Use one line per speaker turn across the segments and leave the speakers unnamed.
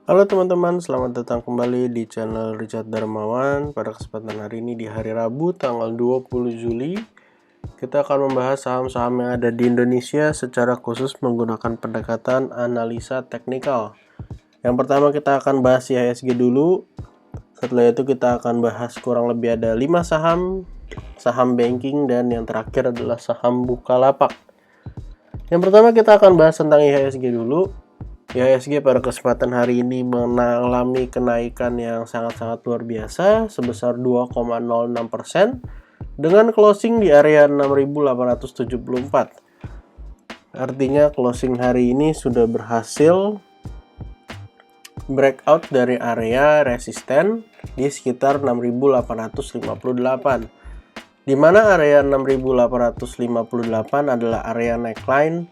Halo teman-teman, selamat datang kembali di channel Richard Darmawan. Pada kesempatan hari ini di hari Rabu tanggal 20 Juli, kita akan membahas saham-saham yang ada di Indonesia secara khusus menggunakan pendekatan analisa teknikal. Yang pertama kita akan bahas IHSG dulu. Setelah itu kita akan bahas kurang lebih ada 5 saham banking, dan yang terakhir adalah saham Bukalapak. Yang pertama kita akan bahas tentang IHSG dulu. IHSG pada kesempatan hari ini mengalami kenaikan yang sangat-sangat luar biasa sebesar 2,06% dengan closing di area 6.874. Artinya closing hari ini sudah berhasil breakout dari area resisten di sekitar 6.858, di mana area 6.858 adalah area neckline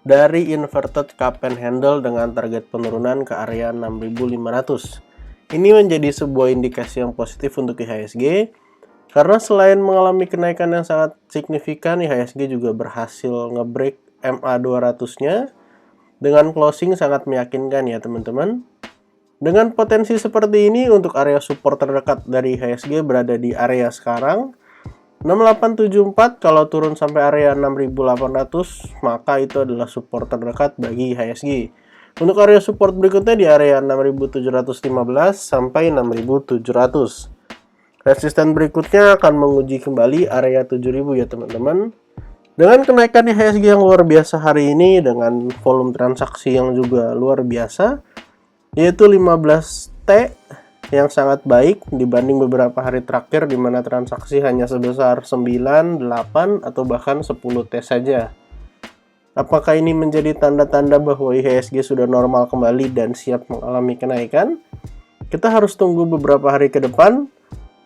dari inverted cup and handle dengan target penurunan ke area 6.500. Ini menjadi sebuah indikasi yang positif untuk IHSG karena selain mengalami kenaikan yang sangat signifikan, IHSG juga berhasil ngebreak MA 200-nya dengan closing sangat meyakinkan ya teman-teman. Dengan potensi seperti ini, untuk area support terdekat dari IHSG berada di area sekarang 6874. Kalau turun sampai area 6800, maka itu adalah support terdekat bagi IHSG. Untuk area support berikutnya di area 6715 sampai 6700. Resisten berikutnya akan menguji kembali area 7000 ya teman-teman. Dengan kenaikan IHSG yang luar biasa hari ini dengan volume transaksi yang juga luar biasa, yaitu 15T yang sangat baik dibanding beberapa hari terakhir di mana transaksi hanya sebesar 9, 8, atau bahkan 10T saja. Apakah ini menjadi tanda-tanda bahwa IHSG sudah normal kembali dan siap mengalami kenaikan? Kita harus tunggu beberapa hari ke depan.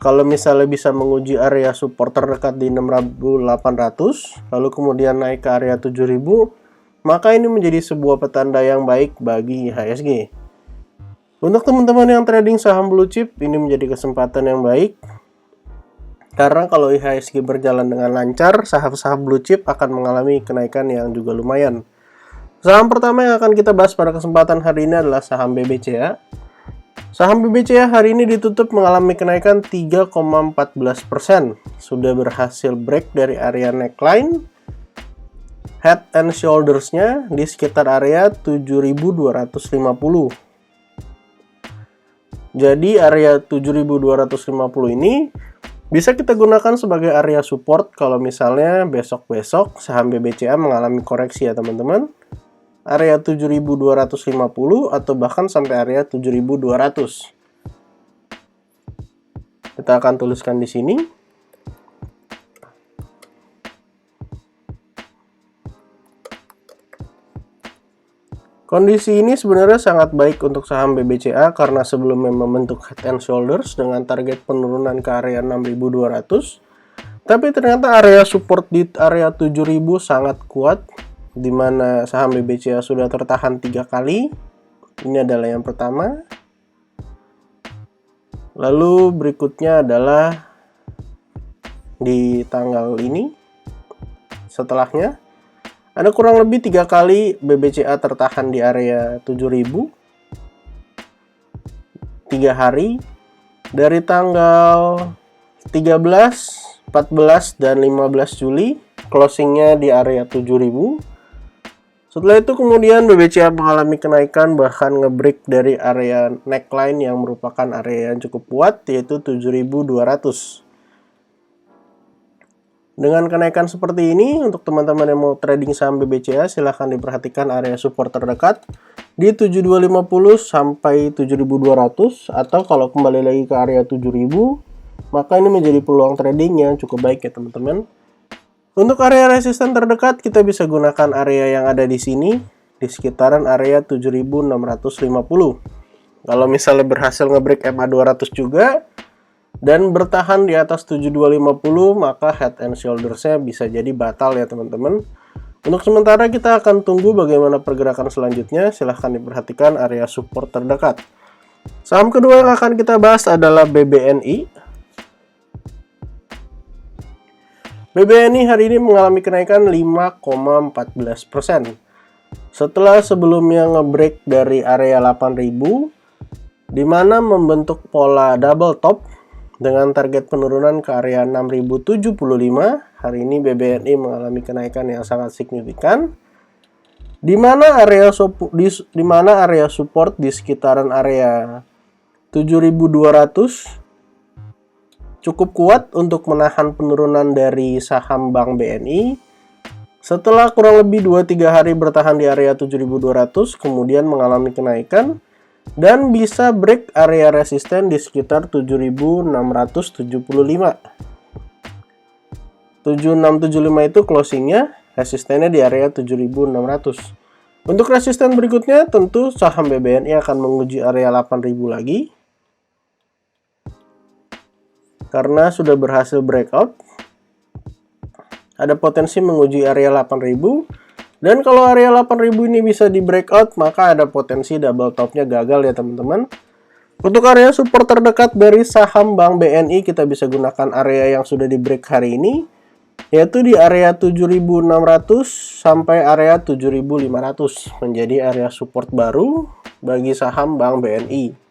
Kalau misalnya bisa menguji area support terdekat di 6.800, lalu kemudian naik ke area 7.000, maka ini menjadi sebuah petanda yang baik bagi IHSG. Untuk teman-teman yang trading saham blue chip, ini menjadi kesempatan yang baik. Karena kalau IHSG berjalan dengan lancar, saham-saham blue chip akan mengalami kenaikan yang juga lumayan. Saham pertama yang akan kita bahas pada kesempatan hari ini adalah saham BBCA. Saham BBCA hari ini ditutup mengalami kenaikan 3,14%. Sudah berhasil break dari area neckline, head and shoulders-nya di sekitar area 7.250. Jadi area 7.250 ini bisa kita gunakan sebagai area support kalau misalnya besok-besok saham BBCA mengalami koreksi ya teman-teman. Area 7.250 atau bahkan sampai area 7.200. Kita akan tuliskan di sini. Kondisi ini sebenarnya sangat baik untuk saham BBCA karena sebelumnya membentuk head and shoulders dengan target penurunan ke area 6.200. Tapi ternyata area support di area 7.000 sangat kuat, di mana saham BBCA sudah tertahan 3 kali. Ini adalah yang pertama. Lalu berikutnya adalah di tanggal ini. Setelahnya ada kurang lebih 3 kali BBCA tertahan di area 7.000. 3 hari dari tanggal 13, 14, dan 15 Juli closingnya di area 7.000. Setelah itu kemudian BBCA mengalami kenaikan bahkan ngebreak dari area neckline yang merupakan area yang cukup kuat, yaitu 7.200. Dengan kenaikan seperti ini, untuk teman-teman yang mau trading saham BBCA, silahkan diperhatikan area support terdekat di 7250 sampai 7200, atau kalau kembali lagi ke area 7000, maka ini menjadi peluang trading yang cukup baik ya teman-teman. Untuk area resisten terdekat, kita bisa gunakan area yang ada di sini, di sekitaran area 7650. Kalau misalnya berhasil ngebreak MA 200 juga, dan bertahan di atas 7250, maka head and shoulders-nya bisa jadi batal ya teman-teman. Untuk sementara kita akan tunggu bagaimana pergerakan selanjutnya. Silahkan diperhatikan area support terdekat. Saham kedua yang akan kita bahas adalah BBNI. BBNI hari ini mengalami kenaikan 5,14%. Setelah sebelumnya ngebreak dari area 8.000, di mana membentuk pola double top dengan target penurunan ke area 6075. Hari ini BBNI mengalami kenaikan yang sangat signifikan, di mana area support di sekitaran area 7200 cukup kuat untuk menahan penurunan dari saham Bank BNI. Setelah kurang lebih 2-3 hari bertahan di area 7200, kemudian mengalami kenaikan dan bisa break area resisten di sekitar 7675. 7675 itu closingnya, resistennya di area 7600. Untuk resisten berikutnya tentu saham BBNI akan menguji area 8000 lagi, karena sudah berhasil breakout. Ada potensi menguji area 8000, dan kalau area 8000 ini bisa di breakout, maka ada potensi double topnya gagal ya teman-teman. Untuk area support terdekat dari saham Bank BNI, kita bisa gunakan area yang sudah di break hari ini, yaitu di area 7600 sampai area 7500, menjadi area support baru bagi saham Bank BNI.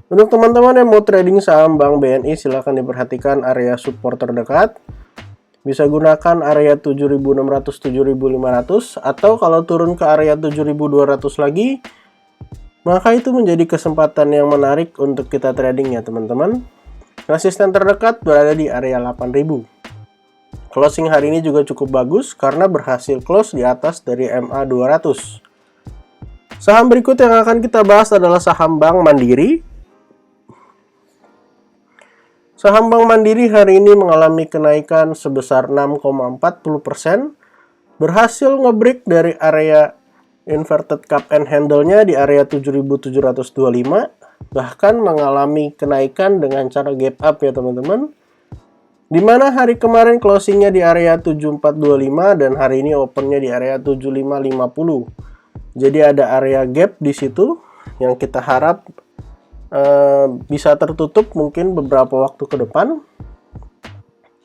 Untuk teman-teman yang mau trading saham Bank BNI, silahkan diperhatikan area support terdekat. Bisa gunakan area 7600-7500, atau kalau turun ke area 7200 lagi, maka itu menjadi kesempatan yang menarik untuk kita trading ya teman-teman. Resisten terdekat berada di area 8000. Closing hari ini juga cukup bagus karena berhasil close di atas dari MA 200. Saham berikut yang akan kita bahas adalah saham Bank Mandiri. Saham Bank Mandiri hari ini mengalami kenaikan sebesar 6,40%, berhasil ngebreak dari area inverted cup and handle-nya di area 7725, bahkan mengalami kenaikan dengan cara gap up ya teman-teman. Dimana hari kemarin closingnya di area 7425 dan hari ini opennya di area 7550. Jadi ada area gap di situ yang kita harap bisa tertutup mungkin beberapa waktu ke depan.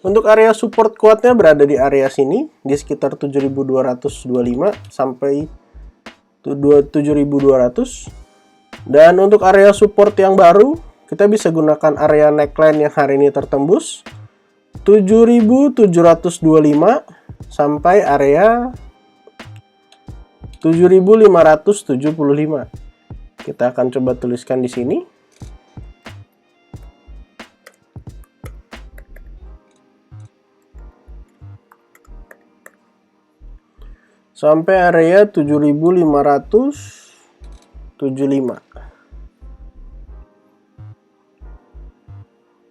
Untuk area support kuatnya berada di area sini, di sekitar 7225 sampai 7200. Dan untuk area support yang baru, kita bisa gunakan area neckline yang hari ini tertembus 7725 sampai area 7575. Kita akan coba tuliskan di sini. Sampai area 7575.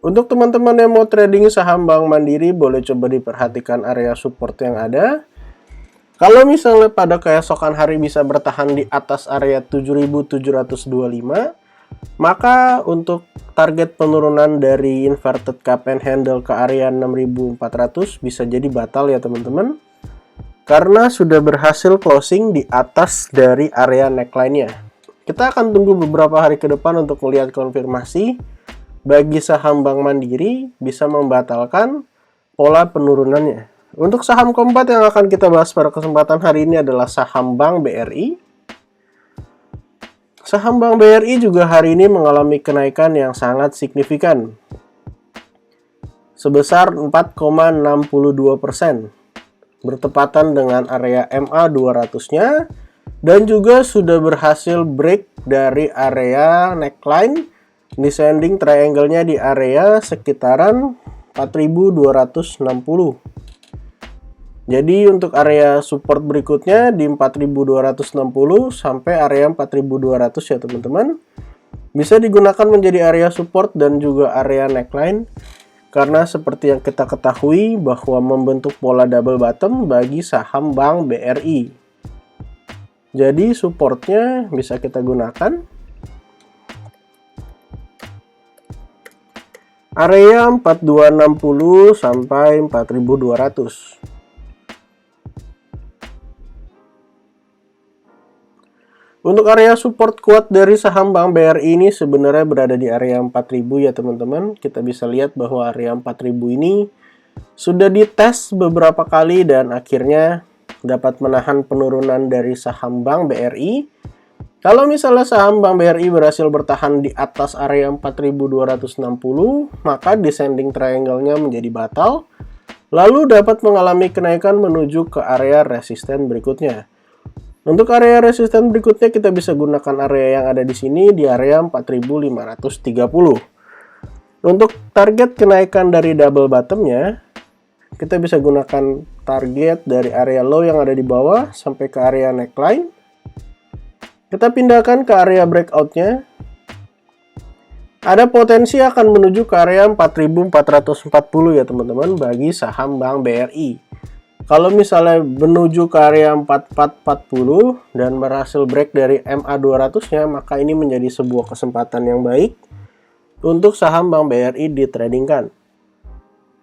Untuk teman-teman yang mau trading saham Bank Mandiri, boleh coba diperhatikan area support yang ada. Kalau misalnya pada keesokan hari bisa bertahan di atas area 7725, maka untuk target penurunan dari inverted cup and handle ke area 6400 bisa jadi batal ya teman-teman, karena sudah berhasil closing di atas dari area neckline-nya. Kita akan tunggu beberapa hari ke depan untuk melihat konfirmasi bagi saham Bank Mandiri bisa membatalkan pola penurunannya. Untuk saham keempat yang akan kita bahas pada kesempatan hari ini adalah saham Bank BRI. Saham Bank BRI juga hari ini mengalami kenaikan yang sangat signifikan, sebesar 4,62%. Bertepatan dengan area MA 200-nya, dan juga sudah berhasil break dari area neckline, descending triangle-nya di area sekitaran 4260. Jadi untuk area support berikutnya di 4260 sampai area 4200 ya teman-teman. Bisa digunakan menjadi area support dan juga area neckline, karena seperti yang kita ketahui bahwa membentuk pola double bottom bagi saham Bank BRI. Jadi supportnya bisa kita gunakan area 4260 sampai 4200. Untuk area support kuat dari saham Bank BRI ini sebenarnya berada di area 4000 ya teman-teman. Kita bisa lihat bahwa area 4000 ini sudah dites beberapa kali dan akhirnya dapat menahan penurunan dari saham Bank BRI. Kalau misalnya saham Bank BRI berhasil bertahan di atas area 4.260, maka descending triangle-nya menjadi batal, lalu dapat mengalami kenaikan menuju ke area resisten berikutnya. Untuk area resisten berikutnya kita bisa gunakan area yang ada di sini di area 4.530. Untuk target kenaikan dari double bottom-nya, kita bisa gunakan target dari area low yang ada di bawah sampai ke area neckline. Kita pindahkan ke area breakout-nya. Ada potensi akan menuju ke area 4.440 ya teman-teman bagi saham Bank BRI. Kalau misalnya menuju ke area 4440 dan berhasil break dari MA200-nya, maka ini menjadi sebuah kesempatan yang baik untuk saham Bank BRI ditradingkan.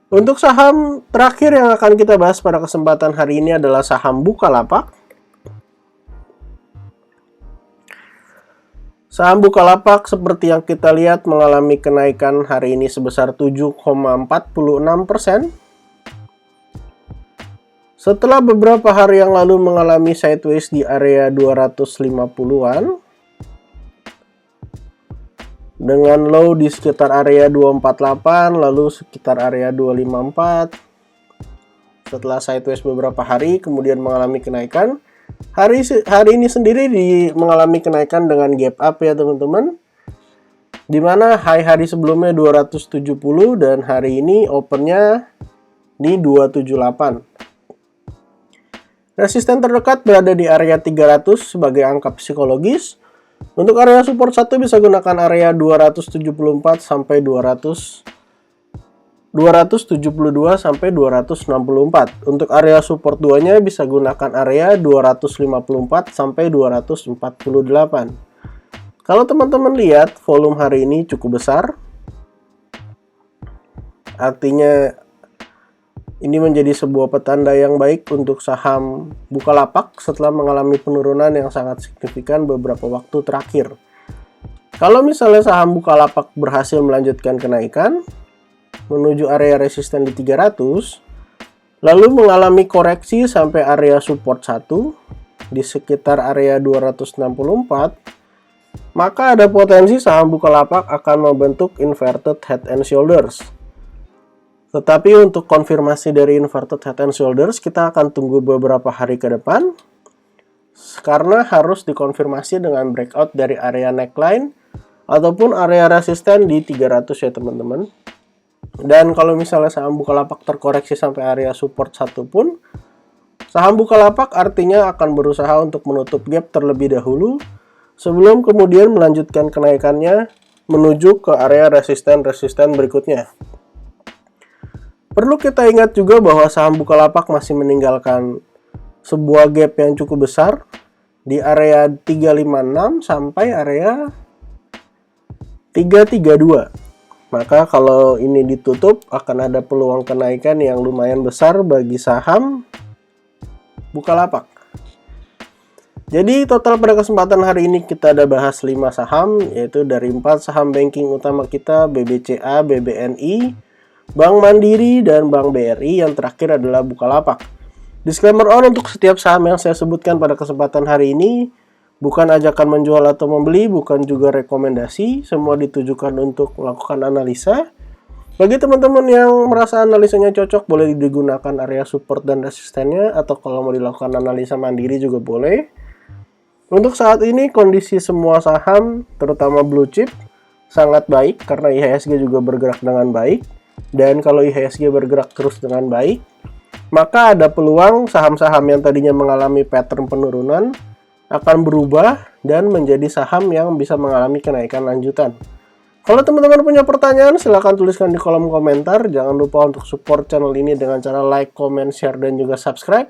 Untuk saham terakhir yang akan kita bahas pada kesempatan hari ini adalah saham Bukalapak. Saham Bukalapak seperti yang kita lihat mengalami kenaikan hari ini sebesar 7,46%. Setelah beberapa hari yang lalu mengalami sideways di area 250-an dengan low di sekitar area 248, lalu sekitar area 254. Setelah sideways beberapa hari kemudian mengalami kenaikan. Hari ini sendiri mengalami kenaikan dengan gap up ya teman-teman. Dimana high hari sebelumnya 270 dan hari ini opennya di 278. Resisten terdekat berada di area 300 sebagai angka psikologis. Untuk area support 1 bisa gunakan area 274 sampai 272 sampai 264. Untuk area support 2-nya bisa gunakan area 254 sampai 248. Kalau teman-teman lihat volume hari ini cukup besar. Artinya ini menjadi sebuah petanda yang baik untuk saham Bukalapak setelah mengalami penurunan yang sangat signifikan beberapa waktu terakhir. Kalau misalnya saham Bukalapak berhasil melanjutkan kenaikan menuju area resisten di 300, lalu mengalami koreksi sampai area support 1 di sekitar area 264, maka ada potensi saham Bukalapak akan membentuk inverted head and shoulders. Tetapi untuk konfirmasi dari inverted head and shoulders kita akan tunggu beberapa hari ke depan karena harus dikonfirmasi dengan breakout dari area neckline ataupun area resisten di 300 ya teman-teman. Dan kalau misalnya saham Bukalapak terkoreksi sampai area support 1 pun, saham Bukalapak artinya akan berusaha untuk menutup gap terlebih dahulu sebelum kemudian melanjutkan kenaikannya menuju ke area resisten berikutnya. Perlu kita ingat juga bahwa saham Bukalapak masih meninggalkan sebuah gap yang cukup besar di area 356 sampai area 332. Maka kalau ini ditutup akan ada peluang kenaikan yang lumayan besar bagi saham Bukalapak. Jadi total pada kesempatan hari ini kita ada bahas 5 saham, yaitu dari 4 saham banking utama kita, BBCA, BBNI, Bank Mandiri, dan Bank BRI. Yang terakhir adalah Bukalapak. Disclaimer on untuk setiap saham yang saya sebutkan pada kesempatan hari ini bukan ajakan menjual atau membeli, bukan juga rekomendasi. Semua ditujukan untuk melakukan analisa. Bagi teman-teman yang merasa analisanya cocok, boleh digunakan area support dan resistennya, atau kalau mau dilakukan analisa mandiri juga boleh. Untuk saat ini kondisi semua saham, terutama blue chip, sangat baik karena IHSG juga bergerak dengan baik. Dan kalau IHSG bergerak terus dengan baik, maka ada peluang saham-saham yang tadinya mengalami pattern penurunan akan berubah dan menjadi saham yang bisa mengalami kenaikan lanjutan. Kalau teman-teman punya pertanyaan, silahkan tuliskan di kolom komentar. Jangan lupa untuk support channel ini dengan cara like, comment, share, dan juga subscribe.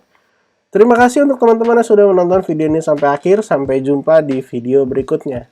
Terima kasih untuk teman-teman yang sudah menonton video ini sampai akhir. Sampai jumpa di video berikutnya.